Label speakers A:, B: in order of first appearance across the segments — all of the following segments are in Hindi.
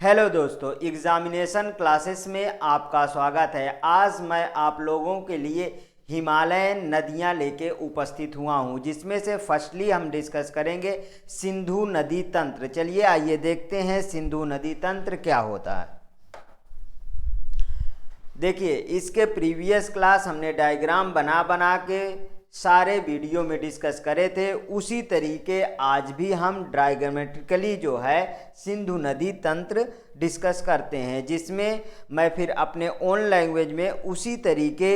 A: हेलो दोस्तों, एग्जामिनेशन क्लासेस में आपका स्वागत है। आज मैं आप लोगों के लिए हिमालयन नदियां लेके उपस्थित हुआ हूं, जिसमें से फर्स्टली हम डिस्कस करेंगे सिंधु नदी तंत्र। चलिए आइए देखते हैं सिंधु नदी तंत्र क्या होता है। देखिए, इसके प्रीवियस क्लास हमने डायग्राम बना बना के सारे वीडियो में डिस्कस करे थे। उसी तरीके आज भी हम डायग्रामेटिकली जो है सिंधु नदी तंत्र डिस्कस करते हैं, जिसमें मैं फिर अपने ओन लैंग्वेज में उसी तरीके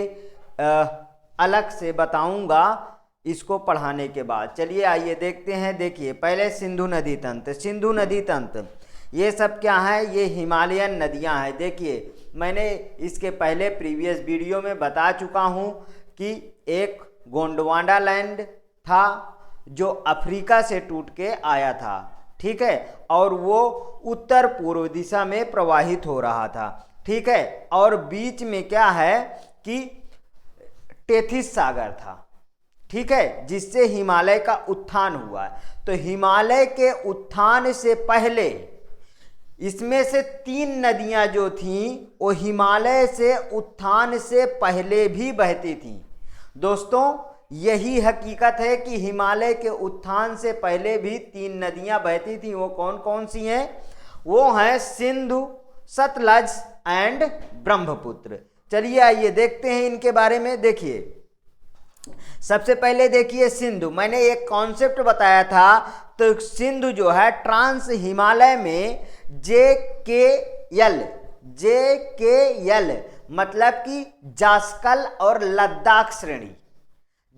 A: अलग से बताऊंगा इसको पढ़ाने के बाद। चलिए आइए देखते हैं। देखिए, पहले सिंधु नदी तंत्र। सिंधु नदी तंत्र ये सब क्या है? ये हिमालयन नदियां हैं। देखिए, मैंने इसके पहले प्रीवियस वीडियो में बता चुका हूं कि एक गोंडवाना लैंड था जो अफ्रीका से टूट के आया था, ठीक है, और वो उत्तर पूर्व दिशा में प्रवाहित हो रहा था, ठीक है, और बीच में क्या है कि टेथिस सागर था, ठीक है, जिससे हिमालय का उत्थान हुआ है। तो हिमालय के उत्थान से पहले इसमें से 3 नदियां जो थीं वो हिमालय से उत्थान से पहले भी बहती थीं। दोस्तों, यही हकीकत है कि हिमालय के उत्थान से पहले भी 3 नदियां बहती थीं। वो कौन कौन सी हैं? वो हैं सिंधु, सतलज एंड ब्रह्मपुत्र। चलिए आइए देखते हैं इनके बारे में। देखिए, सबसे पहले देखिए सिंधु। मैंने एक कॉन्सेप्ट बताया था, तो सिंधु जो है ट्रांस हिमालय में जे के यल मतलब कि जास्कल और लद्दाख श्रेणी,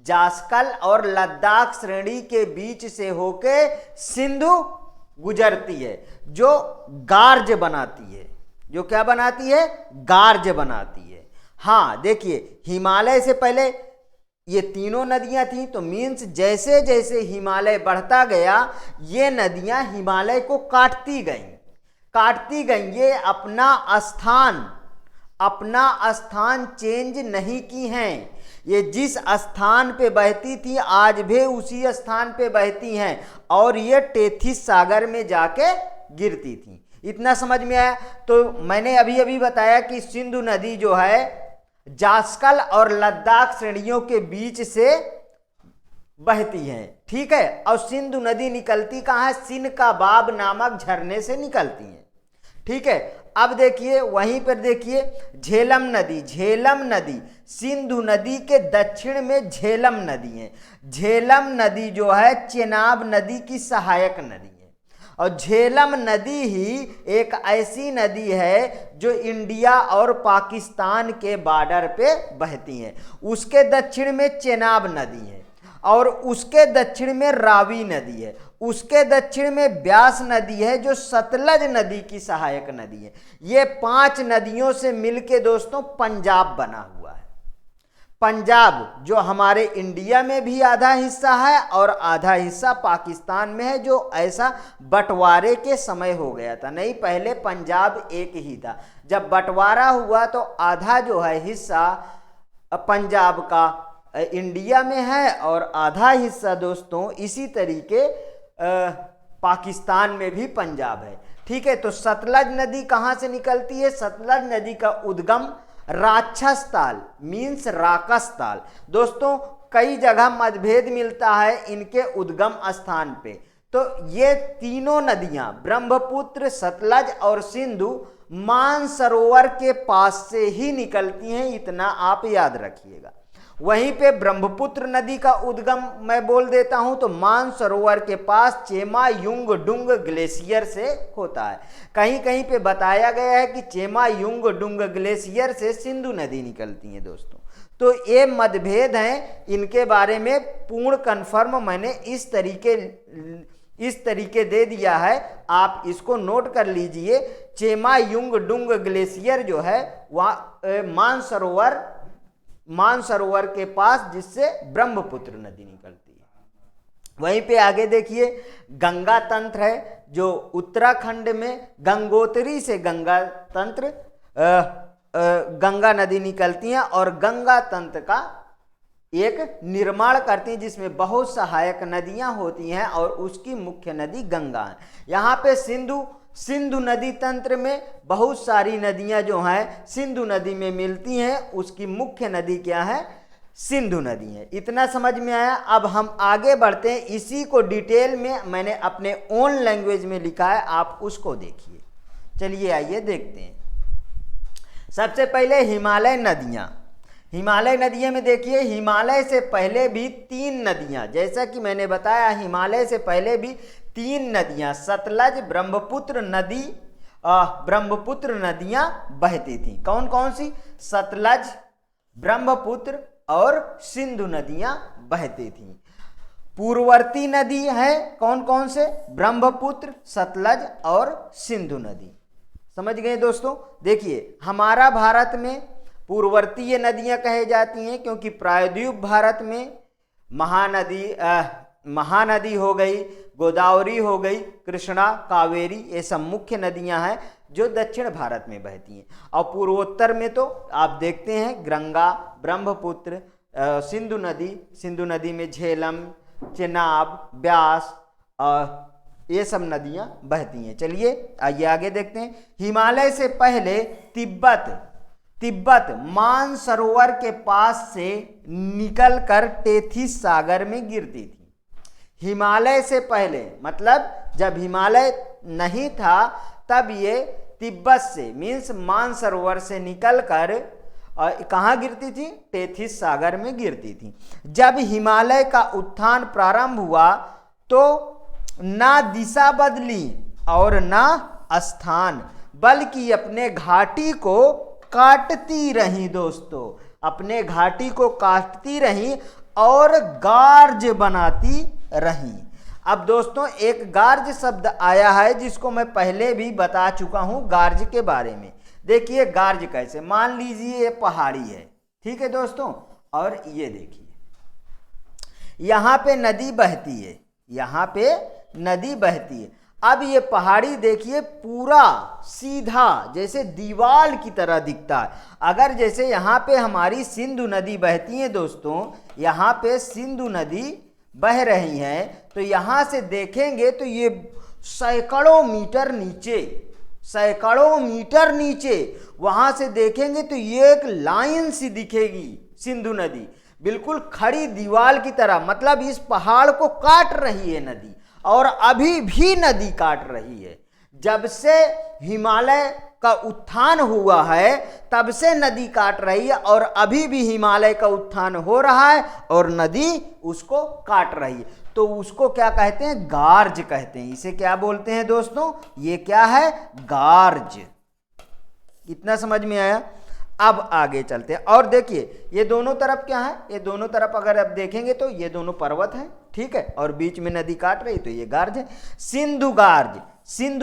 A: जास्कल और लद्दाख श्रेणी के बीच से होके सिंधु गुजरती है, जो गार्ज बनाती है। जो क्या बनाती है? गार्ज बनाती है। हाँ, देखिए, हिमालय से पहले ये तीनों नदियां थीं, तो मीन्स जैसे जैसे हिमालय बढ़ता गया ये नदियां हिमालय को काटती गईं। ये अपना स्थान चेंज नहीं की हैं। ये जिस स्थान पे बहती थी आज भी उसी स्थान पे बहती हैं, और ये टेथिस सागर में जाके गिरती थी। इतना समझ में आया? तो मैंने अभी अभी बताया कि सिंधु नदी जो है जास्कल और लद्दाख श्रेणियों के बीच से बहती है, ठीक है, और सिंधु नदी निकलती कहाँ है? सिनकाबाब नामक झरने से निकलती है, ठीक है। अब देखिए, वहीं पर देखिए झेलम नदी सिंधु नदी के दक्षिण में झेलम नदी है। झेलम नदी जो है चेनाब नदी की सहायक नदी है, और झेलम नदी ही एक ऐसी नदी है जो इंडिया और पाकिस्तान के बॉर्डर पे बहती है। उसके दक्षिण में चेनाब नदी है, और उसके दक्षिण में रावी नदी है, उसके दक्षिण में ब्यास नदी है जो सतलज नदी की सहायक नदी है। ये 5 नदियों से मिलके दोस्तों पंजाब बना हुआ है। पंजाब जो हमारे इंडिया में भी आधा हिस्सा है और आधा हिस्सा पाकिस्तान में है, जो ऐसा बंटवारे के समय हो गया था। नहीं, पहले पंजाब एक ही था। जब बंटवारा हुआ तो आधा जो है हिस्सा पंजाब का इंडिया में है और आधा हिस्सा दोस्तों इसी तरीके पाकिस्तान में भी पंजाब है, ठीक है। तो सतलज नदी कहाँ से निकलती है? सतलज नदी का उद्गम राक्षस ताल मीन्स राकस ताल। दोस्तों, कई जगह मतभेद मिलता है इनके उद्गम स्थान पे। तो ये तीनों नदियां ब्रह्मपुत्र, सतलज और सिंधु मानसरोवर के पास से ही निकलती हैं, इतना आप याद रखिएगा। वहीं पे ब्रह्मपुत्र नदी का उद्गम मैं बोल देता हूं, तो मानसरोवर के पास चेमा युंगडुंग ग्लेशियर से होता है। कहीं कहीं पे बताया गया है कि चेमा युंगडुंग ग्लेशियर से सिंधु नदी निकलती है दोस्तों। तो ये मतभेद हैं, इनके बारे में पूर्ण कन्फर्म मैंने इस तरीके दे दिया है, आप इसको नोट कर लीजिए। चेमा युंगडुंग ग्लेशियर जो है वह मानसरोवर के पास, जिससे ब्रह्मपुत्र नदी निकलती है। वहीं पे आगे देखिए गंगा तंत्र है, जो उत्तराखंड में गंगोत्री से गंगा नदी निकलती है और गंगा तंत्र का एक निर्माण करती हैं, जिसमें बहुत सहायक नदियां होती हैं और उसकी मुख्य नदी गंगा है। यहाँ पे सिंधु सिंधु नदी तंत्र में बहुत सारी नदियां जो हैं सिंधु नदी में मिलती हैं। उसकी मुख्य नदी क्या है? सिंधु नदी है। इतना समझ में आया। अब हम आगे बढ़ते हैं। इसी को डिटेल में मैंने अपने ओन लैंग्वेज में लिखा है, आप उसको देखिए। चलिए आइए देखते हैं। सबसे पहले हिमालय नदियां। हिमालय नदियों में देखिए, हिमालय से पहले भी 3 नदियां, जैसा कि मैंने बताया हिमालय से पहले भी 3 नदियां सतलज ब्रह्मपुत्र नदियां बहती थी। कौन कौन सी? सतलज, ब्रह्मपुत्र और सिंधु नदियां बहती थी। पूर्ववर्ती नदी है कौन कौन से? ब्रह्मपुत्र, सतलज और सिंधु नदी। समझ गए दोस्तों? देखिए, हमारा भारत में पूर्ववर्तीय नदियां कहे जाती हैं क्योंकि प्रायद्वीप भारत में महानदी हो गई, गोदावरी हो गई, कृष्णा, कावेरी, ये सब मुख्य नदियां हैं जो दक्षिण भारत में बहती हैं। और पूर्वोत्तर में तो आप देखते हैं गंगा, ब्रह्मपुत्र, सिंधु नदी में झेलम, चेनाब, ब्यास, ये सब नदियां बहती हैं। चलिए आइए आगे देखते हैं। हिमालय से पहले तिब्बत मानसरोवर के पास से निकलकर टेथिस सागर में गिरती थी। हिमालय से पहले मतलब जब हिमालय नहीं था तब ये तिब्बत से मीन्स मानसरोवर से निकलकर कहाँ गिरती थी? टेथिस सागर में गिरती थी। जब हिमालय का उत्थान प्रारंभ हुआ तो ना दिशा बदली और ना स्थान, बल्कि अपने घाटी को काटती रही दोस्तों, अपने घाटी को काटती रही और गार्ज बनाती रही। अब दोस्तों एक गार्ज शब्द आया है जिसको मैं पहले भी बता चुका हूं गार्ज के बारे में। देखिए गार्ज कैसे, मान लीजिए ये पहाड़ी है, ठीक है दोस्तों, और ये देखिए यहां पे नदी बहती है, यहां पे नदी बहती है। अब ये पहाड़ी देखिए पूरा सीधा जैसे दीवार की तरह दिखता है। अगर जैसे यहाँ पे हमारी सिंधु नदी बहती है दोस्तों, यहाँ पे सिंधु नदी बह रही है, तो यहाँ से देखेंगे तो ये सैकड़ों मीटर नीचे वहाँ से देखेंगे तो ये एक लाइन सी दिखेगी सिंधु नदी, बिल्कुल खड़ी दीवार की तरह। मतलब इस पहाड़ को काट रही है नदी, और अभी भी नदी काट रही है। जब से हिमालय का उत्थान हुआ है तब से नदी काट रही है, और अभी भी हिमालय का उत्थान हो रहा है और नदी उसको काट रही है। तो उसको क्या कहते हैं? गार्ज कहते हैं। इसे क्या बोलते हैं दोस्तों? ये क्या है? गार्ज। इतना समझ में आया? अब आगे चलते हैं और देखिए ये दोनों तरफ क्या है? ये दोनों तरफ अगर आप देखेंगे तो ये दोनों पर्वत हैं, ठीक है, और बीच में नदी काट रही, तो ये गार्ज है। सिंधु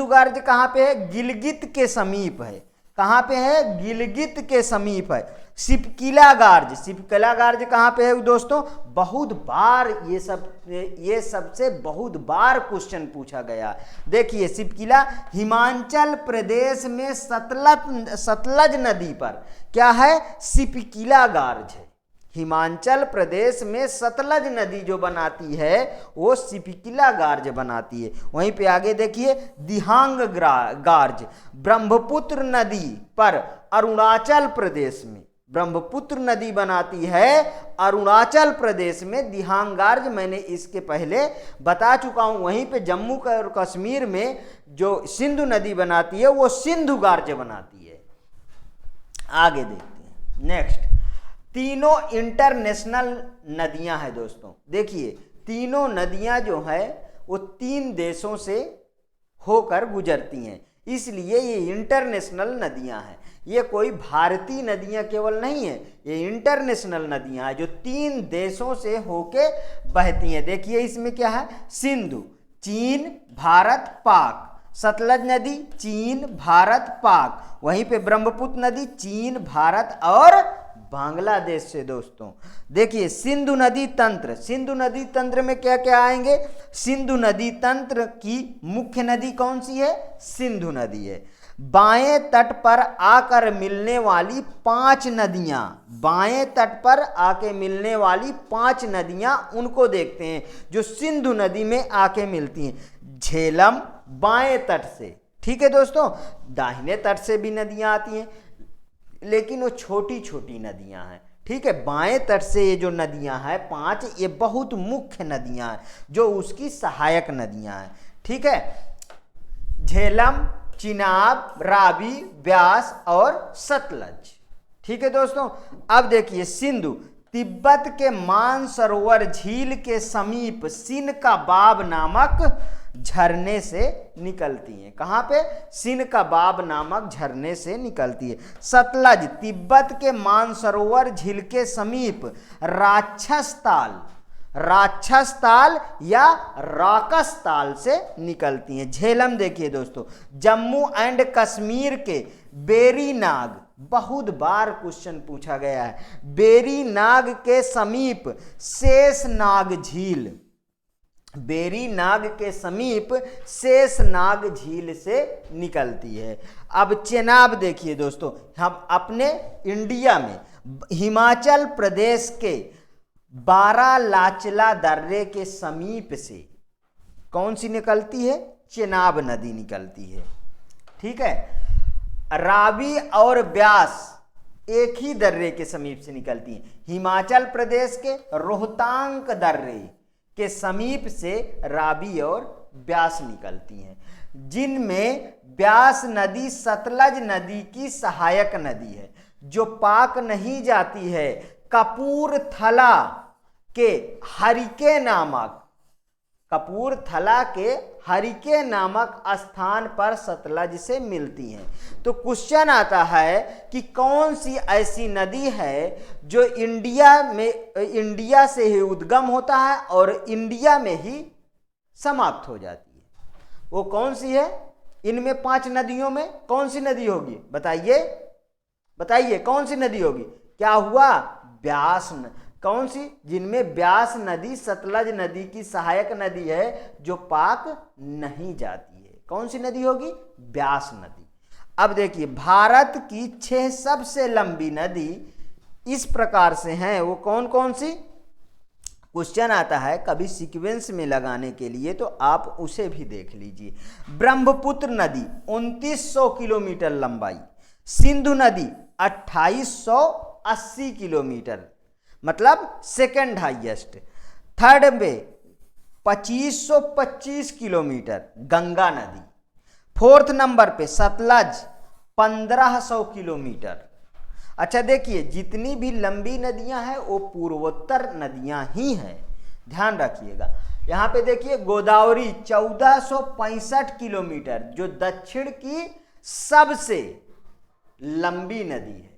A: गार्ज कहाँ पे है? गिलगित के समीप है। कहाँ पे है? गिलगित के समीप है। सिपकिला गार्ज कहाँ पे है दोस्तों? बहुत बार ये सबसे बहुत बार क्वेश्चन पूछा गया। देखिए सिपकिला हिमाचल प्रदेश में सतलज नदी पर क्या है? सिपकिला गार्ज है। हिमाचल प्रदेश में सतलज नदी जो बनाती है वो सिपकिला गार्ज बनाती है। वहीं पे आगे देखिए दिहांग गार्ज ब्रह्मपुत्र नदी पर अरुणाचल प्रदेश में, ब्रह्मपुत्र नदी बनाती है अरुणाचल प्रदेश में दिहांग गार्ज, मैंने इसके पहले बता चुका हूं। वहीं पे जम्मू और कश्मीर में जो सिंधु नदी बनाती है वो सिंधु गार्ज बनाती है। आगे देखते हैं नेक्स्ट। तीनों इंटरनेशनल नदियां हैं दोस्तों। देखिए तीनों नदियां जो है वो 3 देशों से होकर गुजरती हैं, इसलिए ये इंटरनेशनल नदियां हैं। ये कोई भारतीय नदियां केवल नहीं है, ये इंटरनेशनल नदियां हैं जो 3 देशों से होके बहती हैं। देखिए इसमें क्या है? सिंधु चीन, भारत, पाक। सतलज नदी चीन, भारत, पाक। वहीं पे ब्रह्मपुत्र नदी चीन, भारत और बांग्लादेश से दोस्तों। देखिए सिंधु नदी तंत्र में क्या क्या आएंगे? सिंधु नदी तंत्र की मुख्य नदी कौन सी है? सिंधु नदी है। बाएं तट पर आकर मिलने वाली 5 नदियां, बाएं तट पर आके मिलने वाली 5 नदियां उनको देखते हैं जो सिंधु नदी में आके मिलती हैं। झेलम बाएं तट से, ठीक है दोस्तों, दाहिने तट से भी नदियां आती हैं, लेकिन वो छोटी छोटी नदियां हैं। ठीक है, बाएं तट से ये जो नदियां हैं 5, ये बहुत मुख्य नदियां हैं जो उसकी सहायक नदियां हैं। ठीक है, झेलम, चिनाब, रावी, ब्यास और सतलज। ठीक है दोस्तों, अब देखिए सिंधु तिब्बत के मानसरोवर झील के समीप सिनकाबाब नामक झरने से निकलती हैं। कहाँ पे? सिनकाबाब नामक झरने से निकलती है। सतलज तिब्बत के मानसरोवर झील के समीप राक्षस ताल या राकस ताल से निकलती हैं। झेलम देखिए दोस्तों, जम्मू एंड कश्मीर के बेरीनाग, बहुत बार क्वेश्चन पूछा गया है, बेरीनाग के समीप शेषनाग झील, बेरीनाग के समीप शेषनाग झील से निकलती है। अब चेनाब देखिए दोस्तों, हम अपने इंडिया में हिमाचल प्रदेश के बारालाचला दर्रे के समीप से कौन सी निकलती है? चेनाब नदी निकलती है। ठीक है, रावी और ब्यास एक ही दर्रे के समीप से निकलती हैं। हिमाचल प्रदेश के रोहतांग दर्रे के समीप से रावी और ब्यास निकलती हैं, जिनमें ब्यास नदी सतलज नदी की सहायक नदी है जो पाक नहीं जाती है। कपूरथला के हरिके नामक स्थान पर सतलज से मिलती हैं। तो क्वेश्चन आता है कि कौन सी ऐसी नदी है जो इंडिया से ही उद्गम होता है और इंडिया में ही समाप्त हो जाती है? वो कौन सी है? इनमें 5 नदियों में कौन सी नदी होगी? बताइए कौन सी नदी होगी? क्या हुआ? ब्यास। कौन सी? जिनमें ब्यास नदी सतलज नदी की सहायक नदी है जो पाक नहीं जाती है। कौन सी नदी होगी? ब्यास नदी। अब देखिए, भारत की 6 सबसे लंबी नदी इस प्रकार से हैं, वो कौन कौन सी? क्वेश्चन आता है कभी सीक्वेंस में लगाने के लिए, तो आप उसे भी देख लीजिए। ब्रह्मपुत्र नदी 2900 किलोमीटर लंबाई, सिंधु नदी 2880 किलोमीटर, मतलब सेकंड हाईएस्ट। थर्ड में 2525 किलोमीटर गंगा नदी। फोर्थ नंबर पे सतलज 1500 किलोमीटर। अच्छा देखिए, जितनी भी लंबी नदियां हैं वो पूर्वोत्तर नदियां ही हैं, ध्यान रखिएगा। यहां पे देखिए गोदावरी 1465 किलोमीटर, जो दक्षिण की सबसे लंबी नदी है।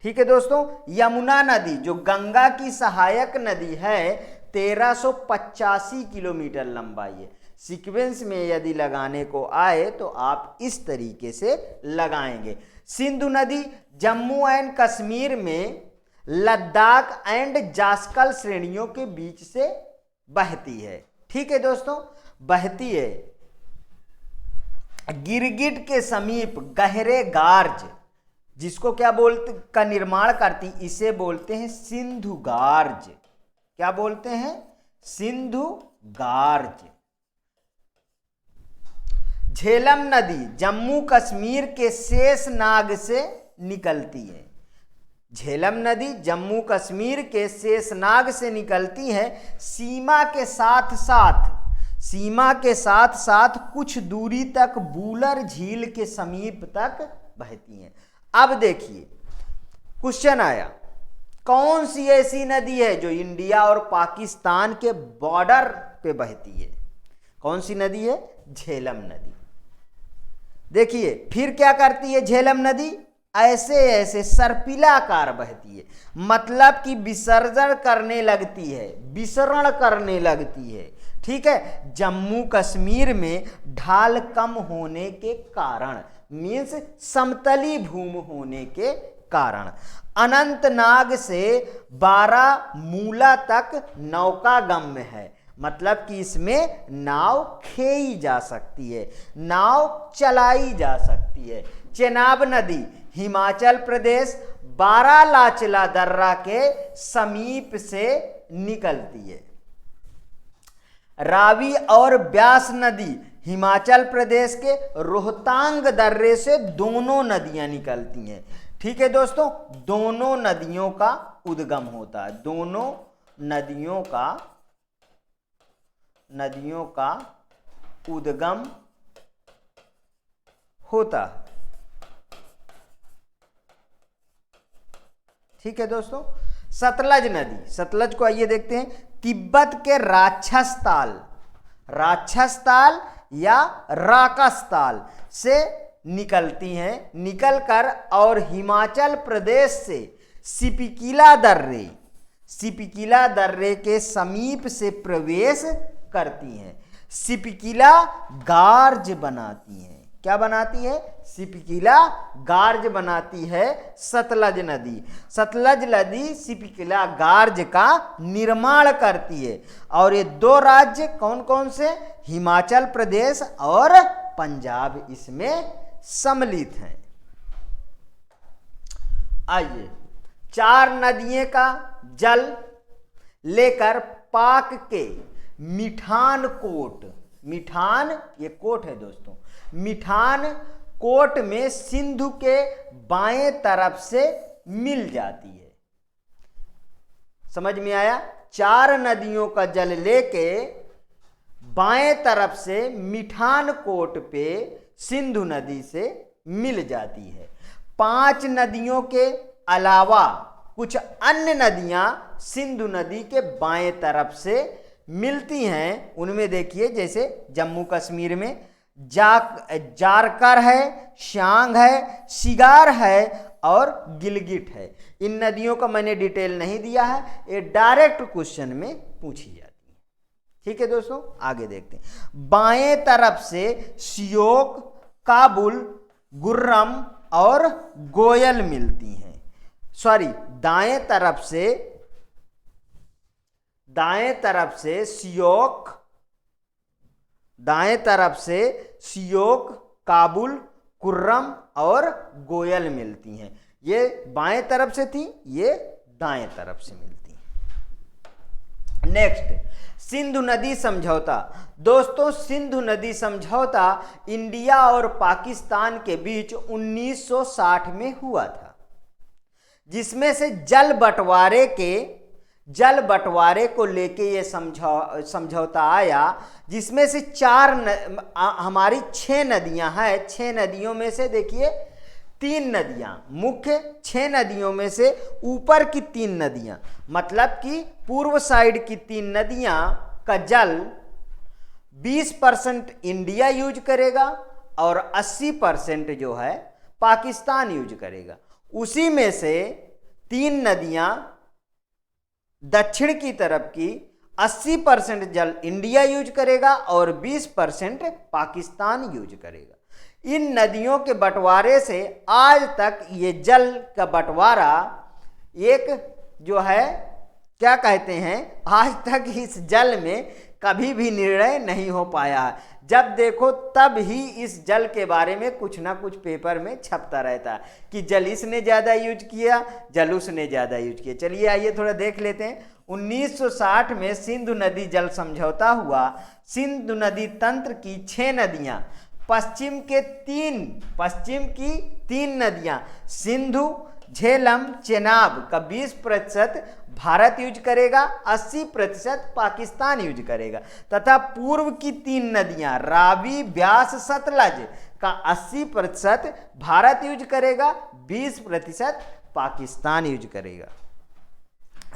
A: ठीक है दोस्तों, यमुना नदी जो गंगा की सहायक नदी है 1385 किलोमीटर लंबाई है। सीक्वेंस में यदि लगाने को आए तो आप इस तरीके से लगाएंगे। सिंधु नदी जम्मू एंड कश्मीर में लद्दाख एंड जास्कल श्रेणियों के बीच से बहती है। ठीक है दोस्तों, बहती है। गिरगिट के समीप गहरे गार्ज, जिसको क्या बोलते का निर्माण करती, इसे बोलते हैं सिंधु गार्ज। क्या बोलते हैं? सिंधु गार्ज। झेलम नदी जम्मू कश्मीर के शेषनाग से निकलती है। झेलम नदी जम्मू कश्मीर के शेषनाग से निकलती है। सीमा के साथ साथ कुछ दूरी तक बूलर झील के समीप तक बहती हैं। अब देखिए, क्वेश्चन आया, कौन सी ऐसी नदी है जो इंडिया और पाकिस्तान के बॉर्डर पे बहती है? कौन सी नदी है? झेलम नदी। देखिए फिर क्या करती है झेलम नदी? ऐसे सर्पिलाकार बहती है, मतलब कि विसरण करने लगती है। ठीक है, जम्मू कश्मीर में ढाल कम होने के कारण, मीन्स समतली भूमि होने के कारण, अनंतनाग से बारामूला तक नौका गम्य है, मतलब कि इसमें नाव खेई जा सकती है, नाव चलाई जा सकती है। चेनाब नदी हिमाचल प्रदेश बारालाचला दर्रा के समीप से निकलती है। रावी और ब्यास नदी हिमाचल प्रदेश के रोहतांग दर्रे से दोनों नदियां निकलती हैं। ठीक है दोस्तों, दोनों नदियों का उद्गम होता है, दोनों नदियों का उद्गम होता है। ठीक है दोस्तों, सतलज नदी, सतलज को आइए देखते हैं। तिब्बत के राक्षस ताल या राकस ताल से निकलती हैं, निकलकर और हिमाचल प्रदेश से सिपिकिला दर्रे के समीप से प्रवेश करती हैं। सिपिकिला गार्ज बनाती हैं। क्या बनाती है? सिपिकिला गार्ज बनाती है सतलज नदी। सतलज नदी सिपिकिला गार्ज का निर्माण करती है। और ये दो राज्य कौन कौन से? हिमाचल प्रदेश और पंजाब इसमें सम्मिलित हैं। आइए, 4 नदियों का जल लेकर पाक के मिठान ये कोट है दोस्तों, मिठान कोट में सिंधु के बाएं तरफ से मिल जाती है। समझ में आया? 4 नदियों का जल लेके बाएं तरफ से मिठान कोट पे सिंधु नदी से मिल जाती है। 5 नदियों के अलावा कुछ अन्य नदियां सिंधु नदी के बाएं तरफ से मिलती हैं। उनमें देखिए, जैसे जम्मू कश्मीर में जारकर है, शांग है, सिगार है और गिलगिट है। इन नदियों का मैंने डिटेल नहीं दिया है, ये डायरेक्ट क्वेश्चन में पूछी जाती है। ठीक है दोस्तों, आगे देखते हैं। बाएं तरफ से श्योक, काबुल, गुर्रम और गोयल मिलती हैं। सॉरी, दाएं तरफ से श्योक, काबुल, कुर्रम और गोयल मिलती हैं। ये बाएं तरफ से थी, ये दाएं तरफ से मिलती हैं। नेक्स्ट, सिंधु नदी समझौता। दोस्तों, सिंधु नदी समझौता इंडिया और पाकिस्तान के बीच 1960 में हुआ था, जिसमें से जल बंटवारे को लेके ये समझौता आया, जिसमें से हमारी 6 नदियां हैं। 6 नदियों में से देखिए 3 नदियां मुख्य, 6 नदियों में से ऊपर की 3 नदियां, मतलब कि पूर्व साइड की 3 नदियां का जल 20% इंडिया यूज करेगा और 80% जो है पाकिस्तान यूज करेगा। उसी में से 3 नदियां दक्षिण की तरफ की 80% जल इंडिया यूज करेगा और 20% पाकिस्तान यूज करेगा। इन नदियों के बंटवारे से आज तक ये जल का बंटवारा एक जो है, क्या कहते हैं, आज तक इस जल में कभी भी निर्णय नहीं हो पाया है। जब देखो तब ही इस जल के बारे में कुछ ना कुछ पेपर में छपता रहता है कि जल इसने ज़्यादा यूज किया, जल उसने ज़्यादा यूज किया। चलिए आइए थोड़ा देख लेते हैं। 1960 में सिंधु नदी जल समझौता हुआ। सिंधु नदी तंत्र की 6 नदियां, पश्चिम की 3 नदियां सिंधु, झेलम, चेनाब का 20% भारत यूज करेगा, 80% पाकिस्तान यूज करेगा, तथा पूर्व की 3 नदियां रावी, ब्यास, सतलज का 80% भारत यूज करेगा, 20% पाकिस्तान यूज करेगा।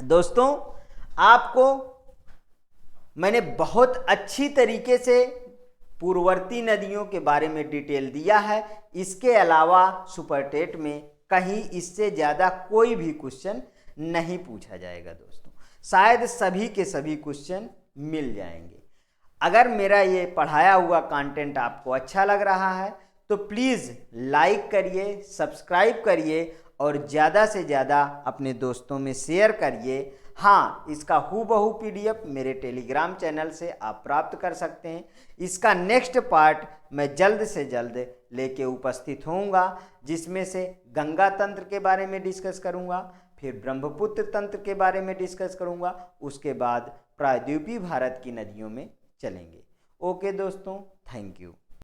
A: दोस्तों, आपको मैंने बहुत अच्छी तरीके से पूर्ववर्ती नदियों के बारे में डिटेल दिया है। इसके अलावा सुपरटेट में कहीं इससे ज़्यादा कोई भी क्वेश्चन नहीं पूछा जाएगा दोस्तों। शायद सभी के सभी क्वेश्चन मिल जाएंगे। अगर मेरा ये पढ़ाया हुआ कंटेंट आपको अच्छा लग रहा है तो प्लीज़ लाइक करिए, सब्सक्राइब करिए और ज़्यादा से ज़्यादा अपने दोस्तों में शेयर करिए। हाँ, इसका हूबहू PDF मेरे टेलीग्राम चैनल से आप प्राप्त कर सकते हैं। इसका नेक्स्ट पार्ट मैं जल्द से जल्द लेके उपस्थित होऊंगा, जिसमें से गंगा तंत्र के बारे में डिस्कस करूंगा, फिर ब्रह्मपुत्र तंत्र के बारे में डिस्कस करूंगा, उसके बाद प्रायद्वीपीय भारत की नदियों में चलेंगे। ओके दोस्तों, थैंक यू।